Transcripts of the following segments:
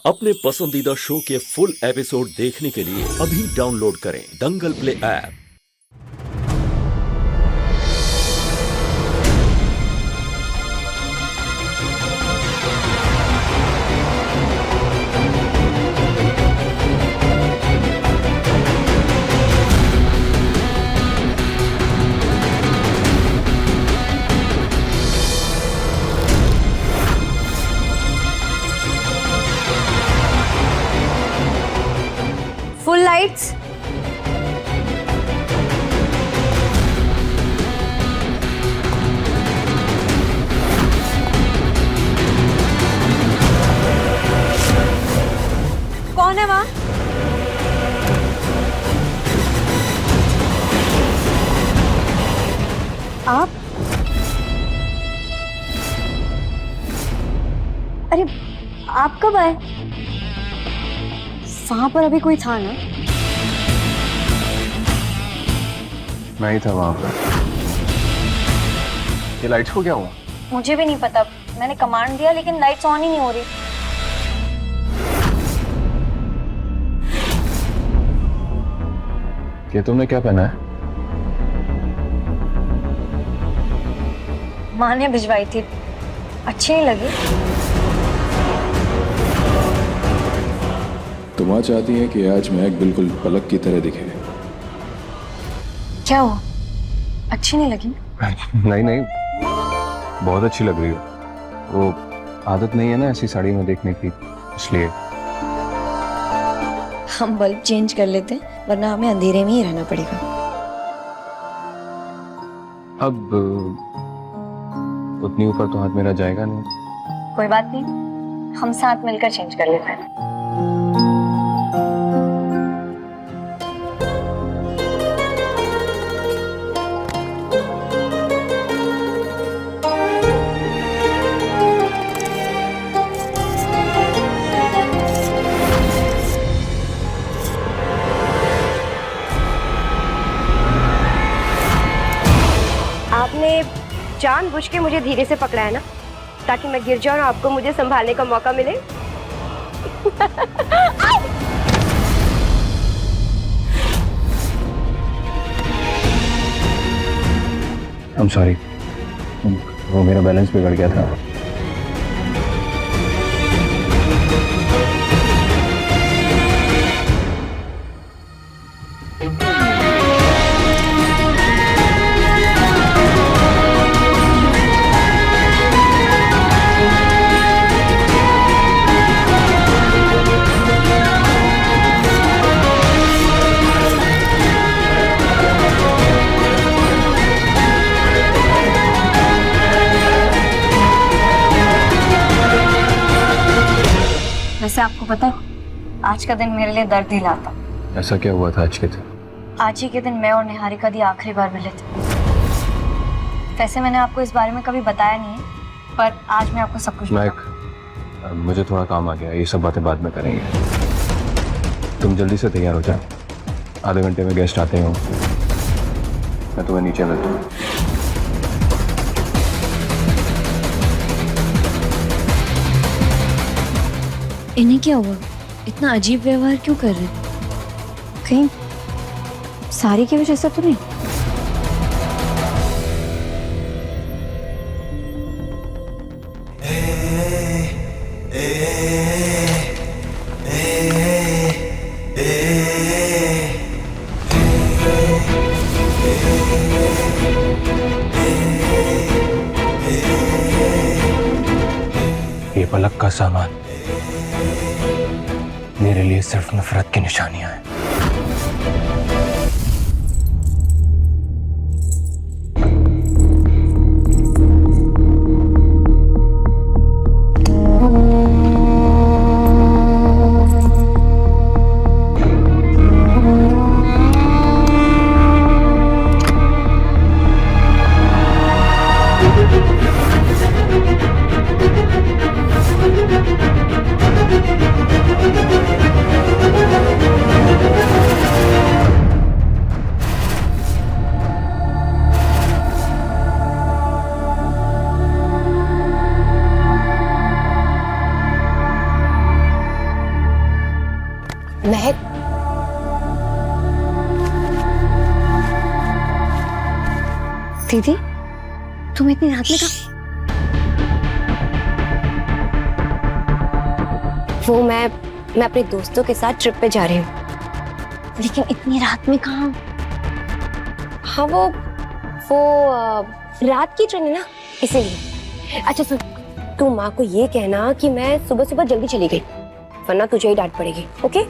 अपने पसंदीदा शो के फुल एपिसोड देखने के लिए अभी डाउनलोड करें दंगल प्ले ऐप। Full lights. कौन है वहां? आप? अरे आप कब आए? वहां पर अभी कोई था ना? मैं ही था वहां पर। ये लाइट्स को क्या हुआ? मुझे भी नहीं पता, मैंने कमांड दिया लेकिन लाइट्स ऑन ही नहीं हो रही। ये तुमने क्या पहना है? माँ ने भिजवाई थी, अच्छी नहीं लगी। तो माँ चाहती है कि आज महक बिल्कुल पलक की तरह दिखे। क्या हुआ? अच्छी नहीं लगी? नहीं नहीं, बहुत अच्छी लग रही हो। वो आदत नहीं है ना ऐसी साड़ी में देखने की, इसलिए। हम बल्ब चेंज कर लेते हैं, वरना हमें अंधेरे में ही रहना पड़ेगा। अब उतनी ऊपर तो हाथ मेरा जाएगा नहीं। कोई बात नहीं, हम साथ मिलकर चेंज कर लेते हैं। आपने जानबूझ के मुझे धीरे से पकड़ा है ना, ताकि मैं गिर जाऊं और आपको मुझे संभालने का मौका मिले। I'm sorry, वो मेरा बैलेंस बिगड़ गया था। वैसे आपको पता है, आज का दिन मेरे लिए दर्द ही लाता। ऐसा क्या हुआ था आज के दिन? आज ही के दिन मैं और निहारिका दी आखिरी बार मिले थे। वैसे मैंने आपको इस बारे में कभी बताया नहीं है, पर आज मैं आपको सब कुछ महक, मुझे थोड़ा काम आ गया, ये सब बातें बाद में करेंगे। तुम जल्दी से तैयार हो जाओ, आधे घंटे में गेस्ट आते हो। मैं तुम्हें नीचे मिलता हूँ। इन्हें क्या हुआ? इतना अजीब व्यवहार क्यों कर रहे? कहीं सारी की वजह से तो नहीं? ये पलक का सामान मेरे लिए सिर्फ नफरत की निशानियां हैं। महक, दीदी तुम इतनी रात में कहाँ? वो मैं अपने दोस्तों के साथ ट्रिप पे जा रही हूँ। लेकिन इतनी रात में कहाँ? हाँ वो रात की ट्रेन है ना, इसीलिए। अच्छा सुन, तू माँ को ये कहना कि मैं सुबह सुबह जल्दी चली गई, वरना तुझे ही डांट पड़ेगी। ओके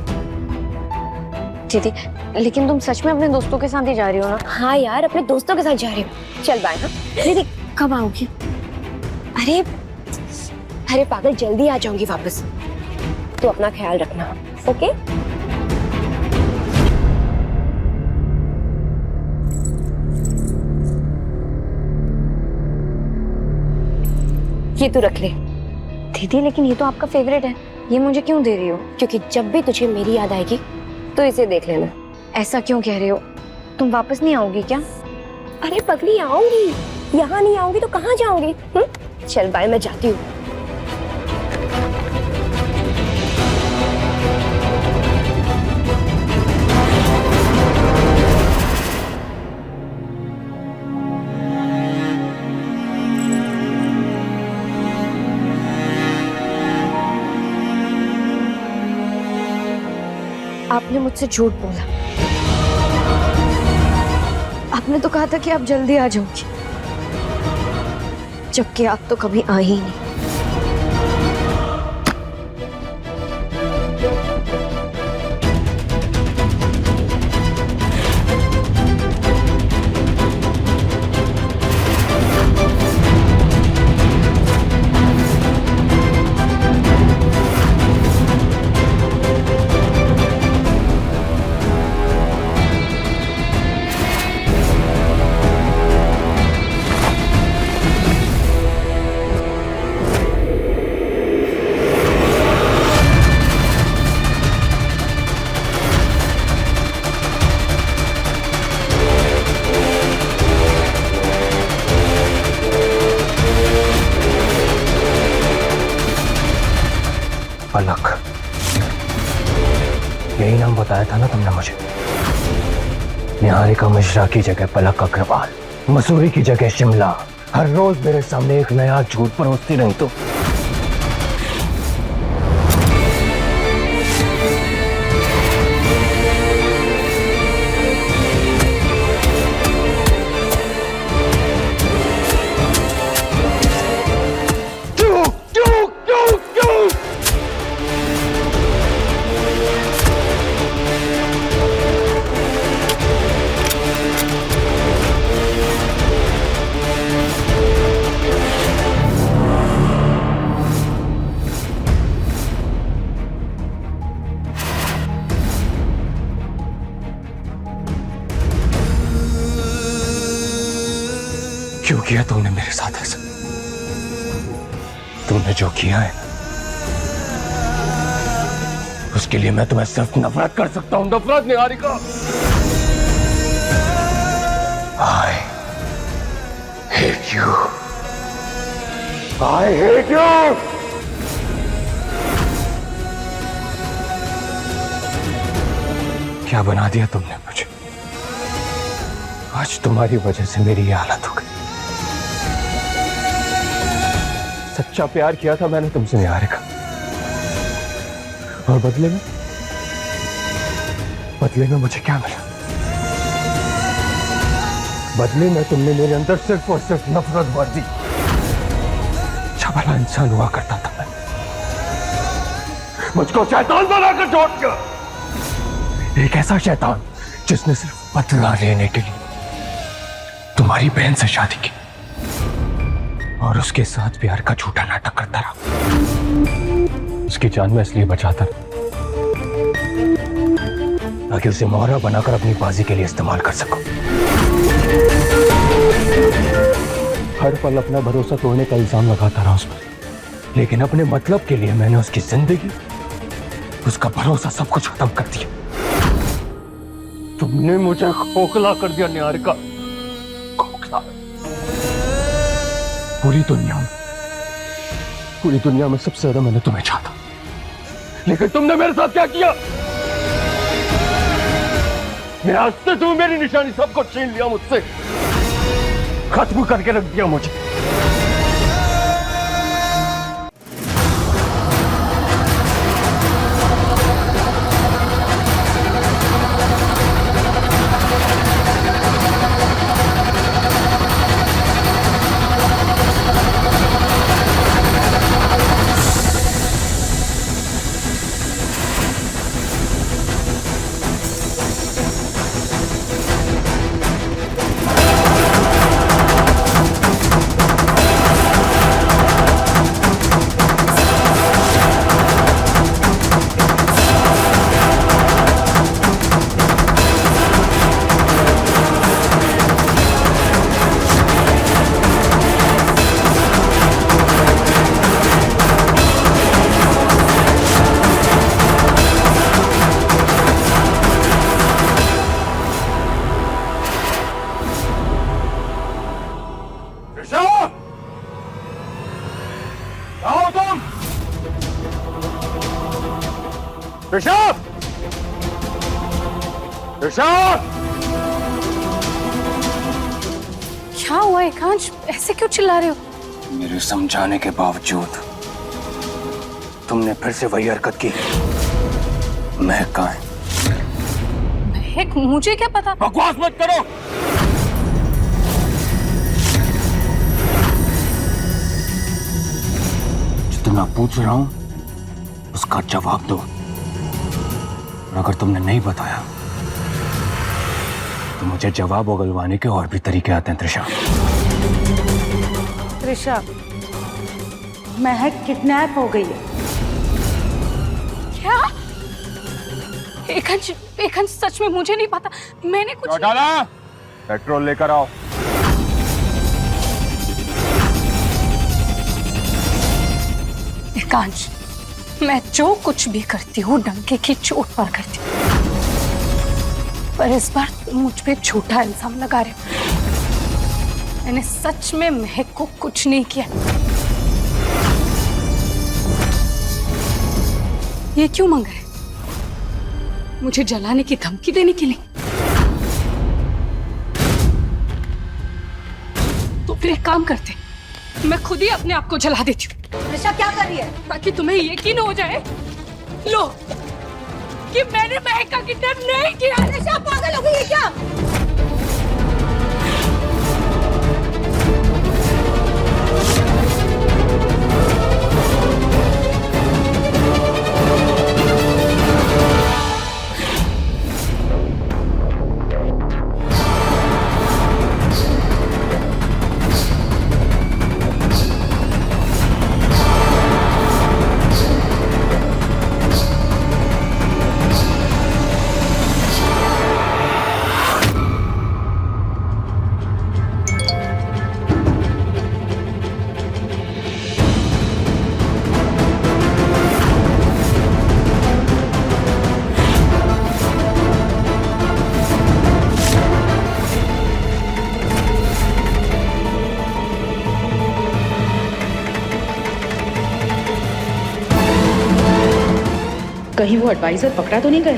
दीदी, लेकिन तुम सच में अपने दोस्तों के साथ ही जा रही हो ना? हाँ यार, अपने दोस्तों के साथ जा रही हूँ। चल बाय। हाँ दीदी कब आओगी? अरे पागल, जल्दी आ जाऊंगी वापस। तू अपना ख्याल रखना। ओके ये तू रख ले। दीदी लेकिन ये तो आपका फेवरेट है, ये मुझे क्यों दे रही हो? क्योंकि जब भी तुझे मेरी याद आएगी तो इसे देख लेना। ऐसा क्यों कह रही हो? तुम वापस नहीं आओगी क्या? अरे पगली, आऊंगी। यहाँ नहीं आऊंगी तो कहाँ जाऊंगी? चल बाय, मैं जाती हूँ। आपने मुझसे झूठ बोला। आपने तो कहा था कि आप जल्दी आ जाओगी, जबकि आप तो कभी आ ही नहीं। पलक, यही नाम बताया था ना तुमने मुझे? निहारिका मिश्रा की जगह पलक अग्रवाल, मसूरी की जगह शिमला। हर रोज मेरे सामने एक नया झूठ परोसती रही तो क्यों किया तुमने मेरे साथ ऐसा? तुमने जो किया है उसके लिए मैं तुम्हें सिर्फ नफरत कर सकता हूं। नफरत, Niharika. I hate you. I hate you. क्या बना दिया तुमने मुझे? आज तुम्हारी वजह से मेरी ये हालत हो गई। सच्चा प्यार किया था मैंने तुमसे, निहारिका, और बदले में मुझे क्या मिला? बदले में तुमने मेरे अंदर सिर्फ और सिर्फ नफरत भर दी। अच्छा भला इंसान हुआ करता था मैं, मुझको शैतान बनाकर छोड़ दिया। एक ऐसा शैतान जिसने सिर्फ बदला लेने के लिए तुम्हारी बहन से शादी की और उसके साथ प्यार का झूठा नाटक करता रहा। उसकी जान में इसलिए बचाता रहा ताकि उसे मोहरा बनाकर अपनी बाजी के लिए इस्तेमाल कर सकूं। हर पल अपना भरोसा तोड़ने का इल्जाम लगाता रहा उस पर, लेकिन अपने मतलब के लिए मैंने उसकी जिंदगी, उसका भरोसा, सब कुछ खत्म कर दिया। तुमने मुझे खोखला कर दिया निहारिका, खोखला। पूरी दुनिया में सबसे ज्यादा मैंने तुम्हें चाहा, लेकिन तुमने मेरे साथ क्या किया? आज से तू मेरी निशानी सबको छीन लिया मुझसे, खत्म करके रख दिया मुझे। ऋषभ! ऋषभ! क्या हुआ एकांश, ऐसे क्यों चिल्ला रहे हो? मेरे समझाने के बावजूद तुमने फिर से वही हरकत की। महक कहाँ है? महक? मुझे क्या पता। बकवास मत करो। जितना पूछ रहा हूं उसका जवाब दो। और अगर तुमने नहीं बताया तो मुझे जवाब उगलवाने के और भी तरीके आते हैं त्रिशा। त्रिशा, महक किडनैप हो गई है। क्या? एकांश, एकांश सच में मुझे नहीं पता। मैंने कुछ डाला, पेट्रोल लेकर आओ। एकांश, मैं जो कुछ भी करती हूँ डंके की चोट पर करती हूँ, पर इस बार तुम मुझ पे झूठा इल्जाम लगा रहे हो। मैंने सच में महक को कुछ नहीं किया। ये क्यों मांग रहे? मुझे जलाने की धमकी देने के लिए? तो फिर एक काम करते, मैं खुद ही अपने आप को जला देती हूँ। ऋषा क्या कर रही है? ताकि तुम्हें यकीन हो जाए लो कि मैंने महक का किडनैप नहीं किया। ऋषा पागल हो गई है क्या? कहीं वो एडवाइजर पकड़ा तो नहीं गया,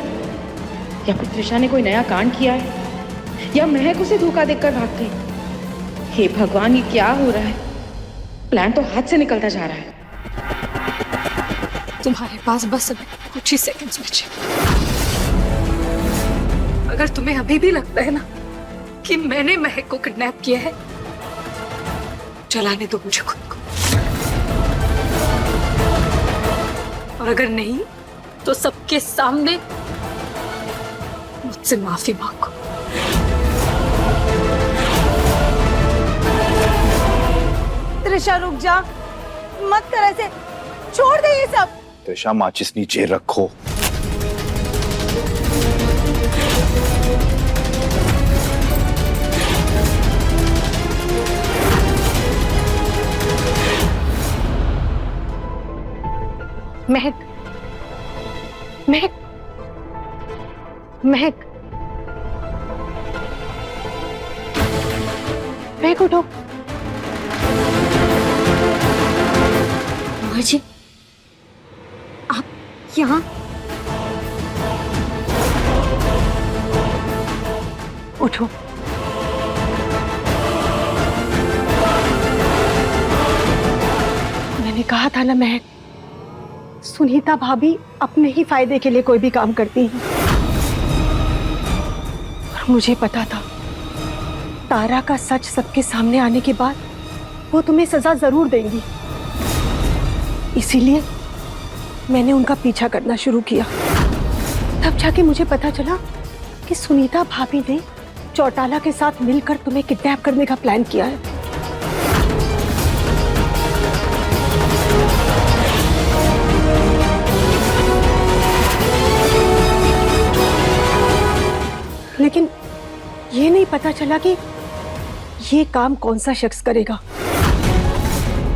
या फिर त्रिशा ने कोई नया कांड किया है, या महक उसे धोखा देकर भाग गई। हे भगवान, ये क्या हो रहा है? प्लान तो हाथ से निकलता जा रहा है। तुम्हारे पास बस अभी कुछ ही सेकंड्स बचे। अगर तुम्हें अभी भी लगता है ना कि मैंने महक को किडनैप किया है, जलाने दो मुझे खुद को। और अगर नहीं तो सबके सामने मुझसे माफी मांगो। ऋषा रुक जा, मत कर ऐसे, छोड़ दे ये सब। त्रिशा, माचिस नीचे रखो। महक, महक, महक, महक उठो। माँ जी, आप यहाँ? उठो। मैंने कहा था ना महक, सुनीता भाभी अपने ही फायदे के लिए कोई भी काम करती हैं। और मुझे पता था तारा का सच सबके सामने आने के बाद वो तुम्हें सजा जरूर देंगी, इसीलिए मैंने उनका पीछा करना शुरू किया। तब जाके मुझे पता चला कि सुनीता भाभी ने चौटाला के साथ मिलकर तुम्हें किडनैप करने का प्लान किया है। लेकिन ये नहीं पता चला कि ये काम कौन सा शख्स करेगा।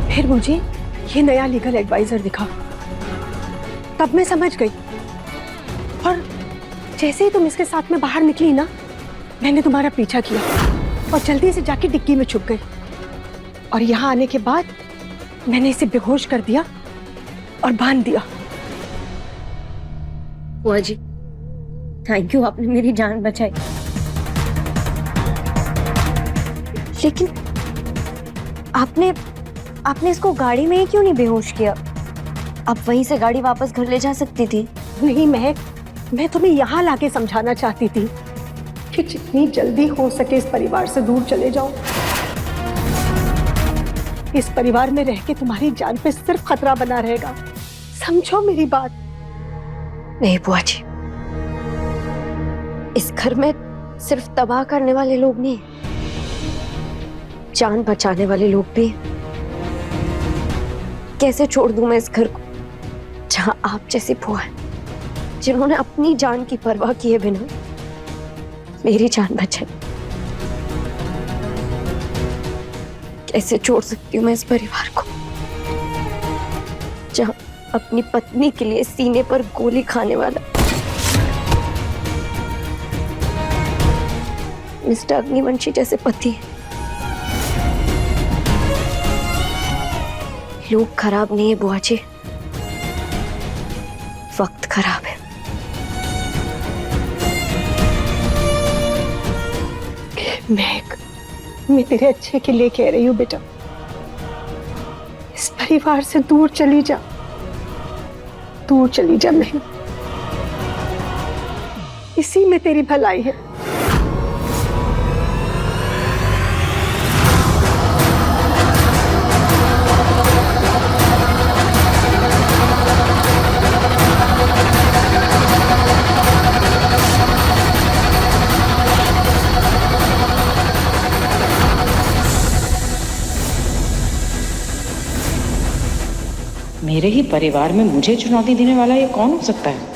फिर मुझे ये नया लीगल एडवाइजर दिखा, तब मैं समझ गई। और जैसे ही तुम इसके साथ में बाहर निकली ना, मैंने तुम्हारा पीछा किया और जल्दी से जाके डिक्की में छुप गई। और यहाँ आने के बाद मैंने इसे बेहोश कर दिया और बांध दिया। बुआ जी, थैंक यू, आपने मेरी जान बचाई। लेकिन आपने इसको गाड़ी में ही क्यों नहीं बेहोश किया? आप वहीं से गाड़ी वापस घर ले जा सकती थी। नहीं महक, मैं तुम्हें यहाँ लाके समझाना चाहती थी कि जितनी जल्दी हो सके इस परिवार से दूर चले जाओ। इस परिवार में रह के तुम्हारी जान पे सिर्फ खतरा बना रहेगा। समझो मेरी बात। नहीं बुआ जी, इस घर में सिर्फ तबाह करने वाले लोग नहीं, जान बचाने वाले लोग भी। कैसे छोड़ दूं मैं इस घर को, जहां आप जैसी बुआ है जिन्होंने अपनी जान की परवाह किए बिना मेरी जान बचाई। कैसे छोड़ सकती हूँ मैं इस परिवार को, जहां अपनी पत्नी के लिए सीने पर गोली खाने वाला मिस्टर अग्निवंशी जैसे पति है। लोग खराब नहीं है बुआ जी, वक्त खराब है। मैं तेरे अच्छे के लिए कह रही हूँ बेटा, इस परिवार से दूर चली जा, दूर चली जा। मैं इसी में तेरी भलाई है। मेरे ही परिवार में मुझे चुनौती देने वाला ये कौन हो सकता है?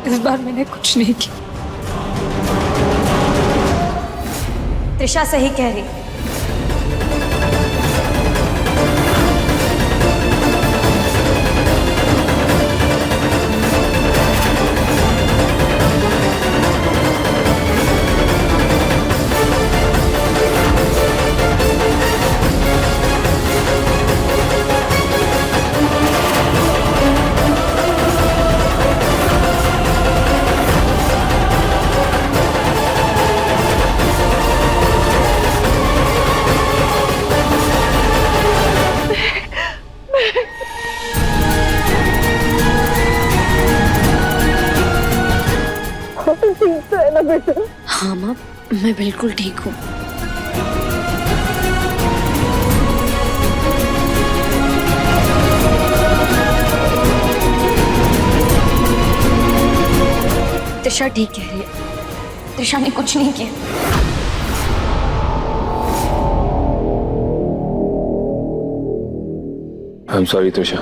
इस बार मैंने कुछ नहीं किया। त्रिशा सही कह रही है। हाँ माँ, मैं बिल्कुल ठीक हूँ। त्रिशा ठीक कह रही है, त्रिशा ने कुछ नहीं किया। I am sorry Trisha.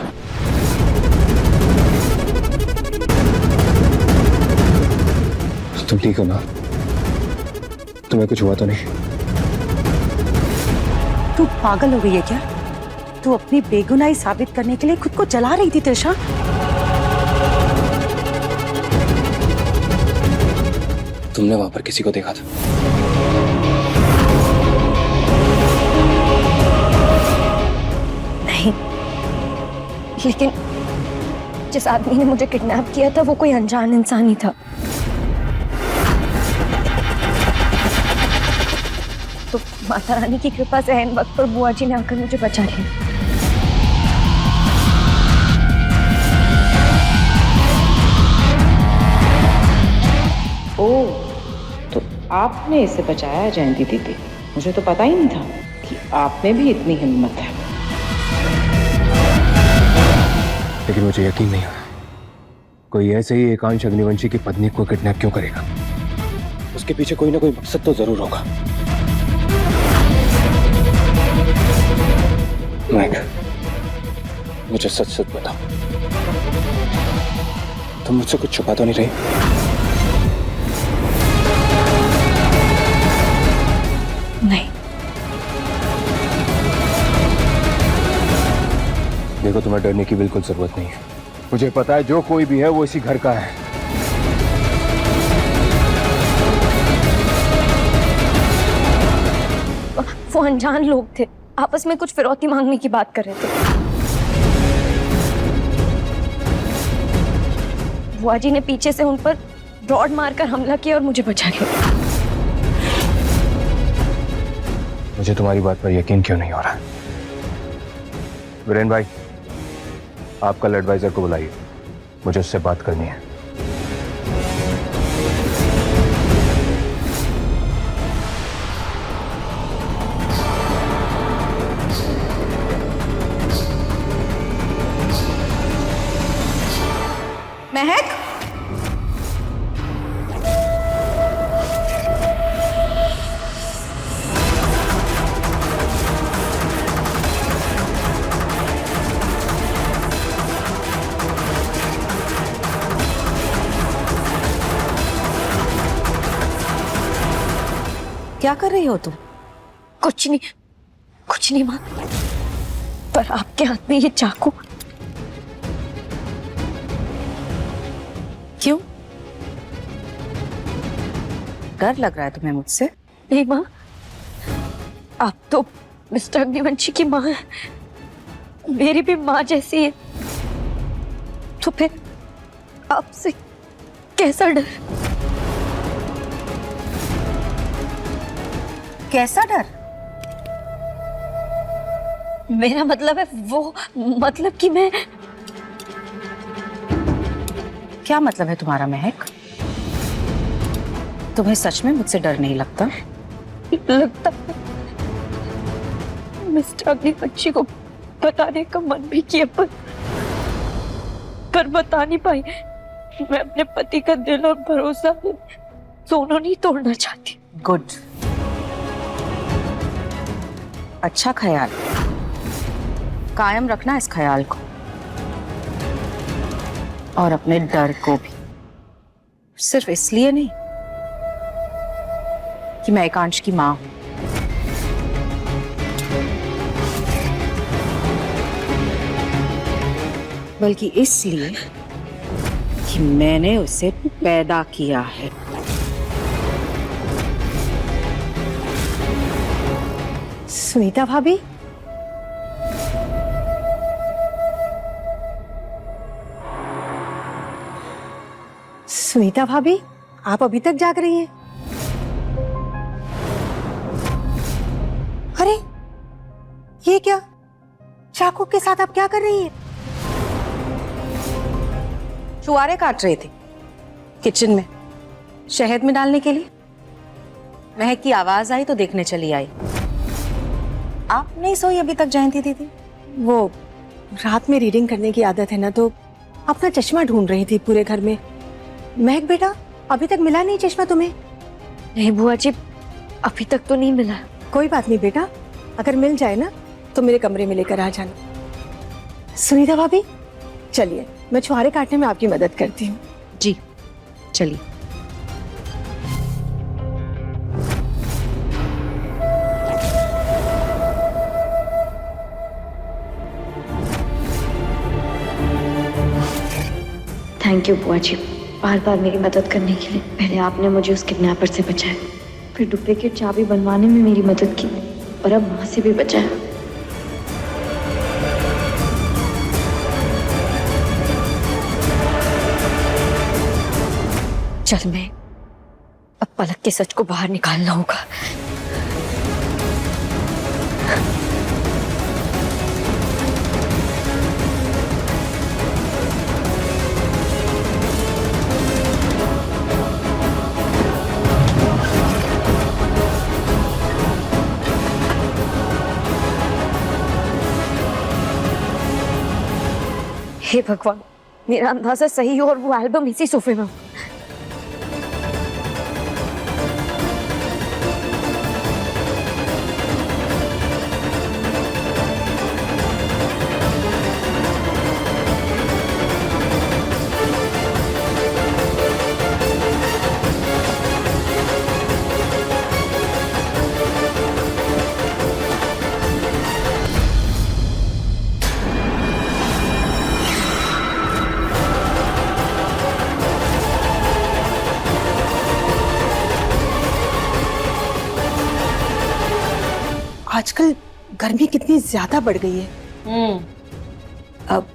तुम ठीक हो ना? तुम्हें कुछ हुआ तो नहीं? तू पागल हो गई है क्या? तू अपनी बेगुनाही साबित करने के लिए खुद को जला रही थी त्रिशा। तुमने वहां पर किसी को देखा था? नहीं, लेकिन जिस आदमी ने मुझे किडनैप किया था वो कोई अनजान इंसान ही था। तो माता रानी की कृपा से ऐन वक्त पर बुआ जी ने आकर मुझे बचा लिया। ओह, तो आपने इसे बचाया जयंती दीदी। मुझे तो पता ही नहीं था कि आप में भी इतनी हिम्मत है। लेकिन मुझे यकीन नहीं हो कोई ऐसे ही एकांश अग्निवंशी की पत्नी को किडनैप क्यों करेगा। उसके पीछे कोई ना कोई मकसद तो जरूर होगा। महक, मुझे सच सच बताओ, तुम मुझसे कुछ छुपा तो नहीं रही? नहीं। देखो, तुम्हें डरने की बिल्कुल जरूरत नहीं है। मुझे पता है जो कोई भी है वो इसी घर का है। वो अनजान लोग थे, आपस में कुछ फिरौती मांगने की बात कर रहे थे। बुआ जी ने पीछे से उन पर रॉड मारकर हमला किया और मुझे बचा लिया। मुझे तुम्हारी बात पर यकीन क्यों नहीं हो रहा? वीरेन भाई, आप कल एडवाइजर को बुलाइए, मुझे उससे बात करनी है। महक, क्या कर रही हो तुम? कुछ नहीं माँ, पर आपके हाथ में ये चाकू। क्यों? डर लग रहा है तुम्हें मुझसे? नहीं माँ, आप तो मिस्टर अग्निवंशी की माँ है, मेरी भी माँ जैसी है, तो फिर आपसे कैसा डर? कैसा डर? मेरा मतलब है वो, मतलब कि मैं। क्या मतलब है तुम्हारा महक? तुम्हें सच में मुझसे डर नहीं लगता? लगता मिस्टर अग्निवंशी को बताने का मन भी किया, पर बता नहीं पाई। मैं अपने पति का दिल और भरोसा दोनों नहीं तोड़ना चाहती। गुड, अच्छा ख्याल, कायम रखना इस ख्याल को, और अपने डर को भी। सिर्फ इसलिए नहीं कि मैं एकांश की मां हूं, बल्कि इसलिए कि मैंने उसे पैदा किया है। सुनीता भाभी, सुनीता भाभी, आप अभी तक जाग रही हैं? अरे ये क्या, चाकू के साथ आप क्या कर रही हैं? छुआरे काट रहे थे किचन में, शहद में डालने के लिए। महक की आवाज आई तो देखने चली आई। आप नहीं सोई अभी तक जयंती दीदी? वो रात में रीडिंग करने की आदत है ना, तो अपना चश्मा ढूंढ रही थी पूरे घर में। महक बेटा, अभी तक मिला नहीं चश्मा तुम्हें? नहीं बुआ जी, अभी तक तो नहीं मिला। कोई बात नहीं बेटा, अगर मिल जाए ना तो मेरे कमरे में लेकर आ जाना। सुनीता भाभी चलिए, मैं छुहारे काटने में आपकी मदद करती हूँ। जी चलिए। थैंक यू बुआ जी, बार बार मेरी मदद करने के लिए। पहले आपने मुझे उस किडनैपर से बचाया, फिर डुप्लीकेट चाबी बनवाने में मेरी मदद की, और अब माँ से भी बचाया। चल मैं अब पलक के सच को बाहर निकालना होगा। हे भगवान, मेरा अंदाजा सही हो और वो एल्बम इसी सोफे में हो। आजकल गर्मी कितनी ज्यादा बढ़ गई है। अब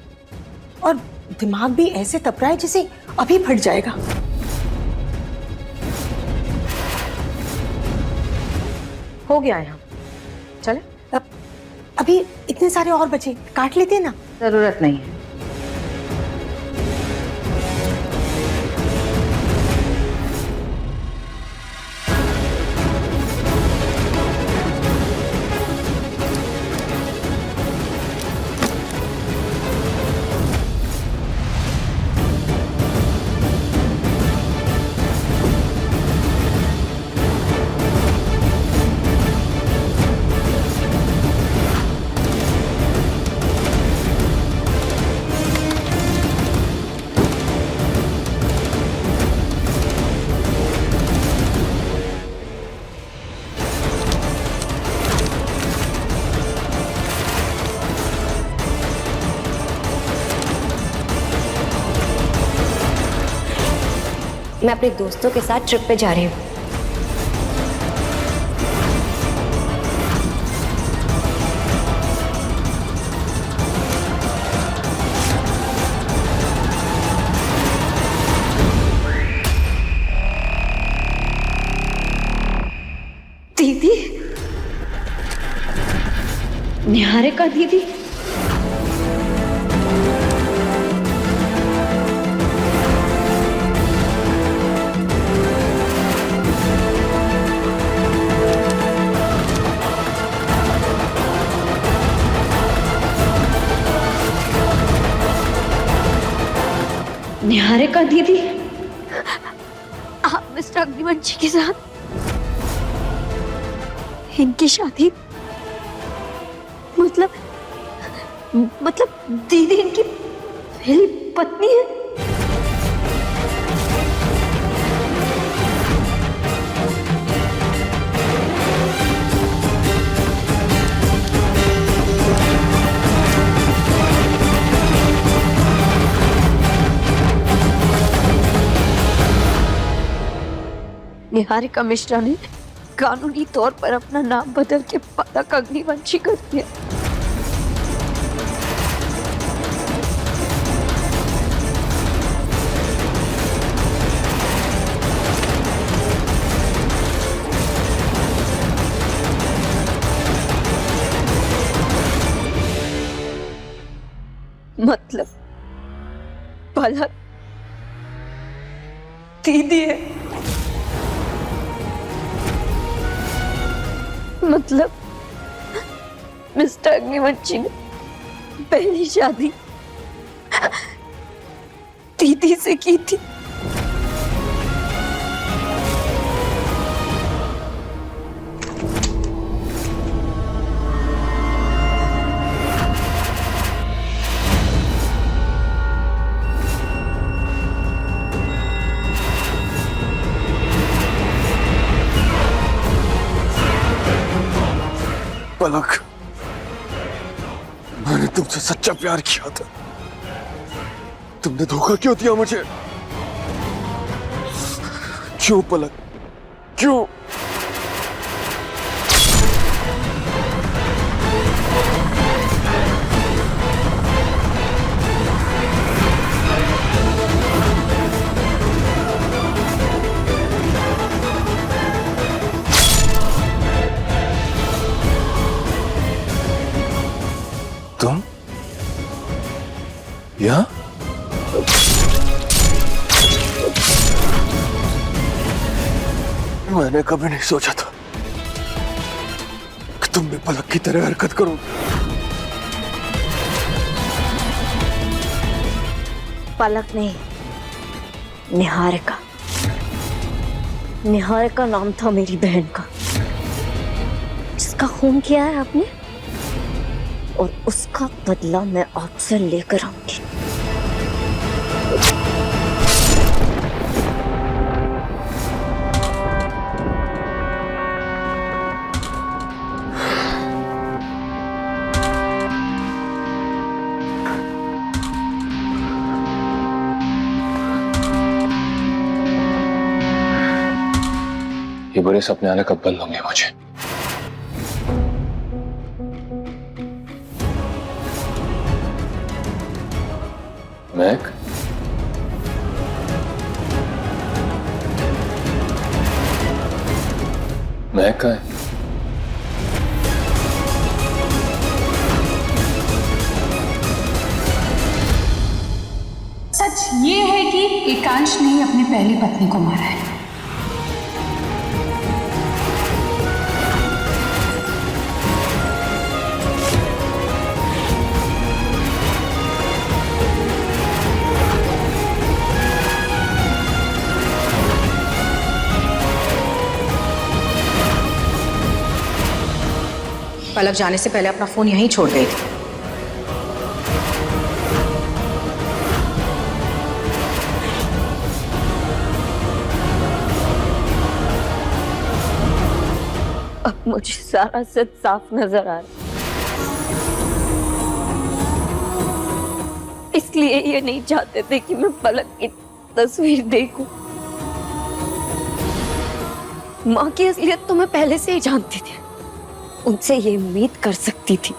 और दिमाग भी ऐसे तप रहा है जैसे अभी फट जाएगा। हो गया यहाँ, चले। अभी इतने सारे और बचे, काट लेते हैं ना। जरूरत नहीं है। मैं अपने दोस्तों के साथ ट्रिप पे जा रही हूँ। दीदी, निहारिका दीदी, निहारिका दीदी, आप मिस्टर अग्निवंशी के साथ इनकी शादी, मतलब दीदी इनकी पहली पत्नी है। निहारिका मिश्रा ने कानूनी तौर पर अपना नाम बदल के पलक अग्निवंशी कर दिया। मतलब पलक दीदी है, मतलब मिस्टर अग्निवंशी ने पहली शादी दीदी से की थी। पलक, मैंने तुमसे सच्चा प्यार किया था। तुमने धोखा क्यों दिया मुझे? क्यों पलक, क्यों? तुम या मैंने कभी नहीं सोचा था कि तुम भी पलक की तरह हरकत करोगे। पलक नहीं, निहारिका। निहारिका नाम था मेरी बहन का, जिसका खून किया है आपने, और उसका बदला मैं आपसे लेकर आऊंगी। ये बुरे सपने आने कब बंद होंगे मुझे? महक, महक कहाँ है? सच ये है कि एकांश ने ही अपनी पहली पत्नी को मारा है। पलक जाने से पहले अपना फोन यहीं छोड़ गई थी। अब मुझे सारा सच साफ नजर आ रहा है, इसलिए ये नहीं चाहते थे कि मैं पलक की तस्वीर देखूं। माँ की असलियत तो मैं पहले से ही जानती थी, उनसे ये उम्मीद कर सकती थी।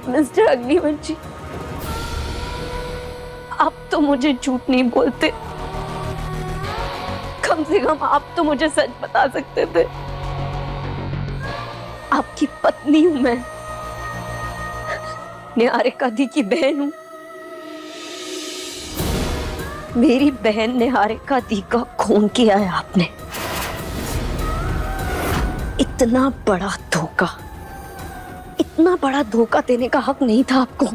मिस्टर अग्निवंशी, आप तो मुझे झूठ नहीं बोलते, कम से कम आप तो मुझे सच बता सकते थे। आपकी पत्नी हूं मैं, निहारिका दी की बहन हूं। मेरी बहन निहारिका दी का खून किया है आपने। इतना बड़ा धोखा, इतना बड़ा धोखा देने का हक नहीं था आपको।